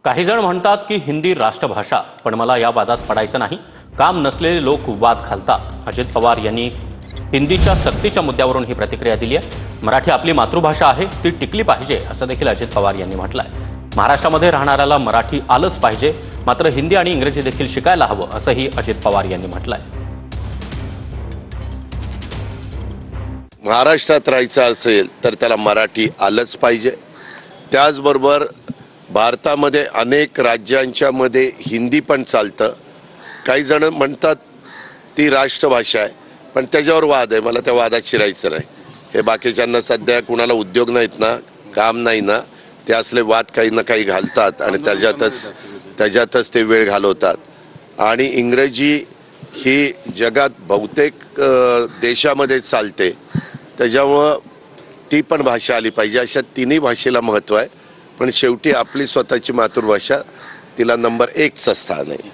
काही जण म्हणतात की हिंदी राष्ट्रभाषा, पण मला या वादात पडायचं नाही। काम नसलेले लोक वाद घालतात। अजित पवार यांनी हिंदीच्या सक्तीच्या मुद्द्यावरून ही प्रतिक्रिया दिली आहे। मराठी आपली मातृभाषा आहे, ती टिकली पाहिजे असं देखील अजित पवार यांनी म्हटलंय। महाराष्ट्रामध्ये राहणाऱ्याला मराठी आलंच पाहिजे, मात्र हिंदी आणि इंग्रजी देखील शिकायला हवं असंही अजित पवार यांनी म्हटलंय। महाराष्ट्रात राहायचं असेल तर त्याला मराठी आलंच पाहिजे। त्याचबरोबर भारतामध्ये अनेक राज्यांच्या मध्ये हिंदी पण चालतं। काही जण म्हणतात ती राष्ट्रभाषा आहे, पण त्याच्यावर वाद आहे। मला त्या वादात शिरायचं नाही। हे बाकीच्यांना सध्या कुणाला उद्योग नाहीत ना, काम नाही ना, ते असले वाद काही ना काही घालतात आणि त्याच्यातच ते वेळ घालवतात। आणि इंग्रजी ही जगात बहुतेक देशामध्ये चालते, त्याच्यामुळं ती पण भाषा आली पाहिजे। अशा तिन्ही भाषेला महत्त्व आहे, पण शेवटी आपली स्वतःची मातृभाषा तिला नंबर 1चं स्थान आहे।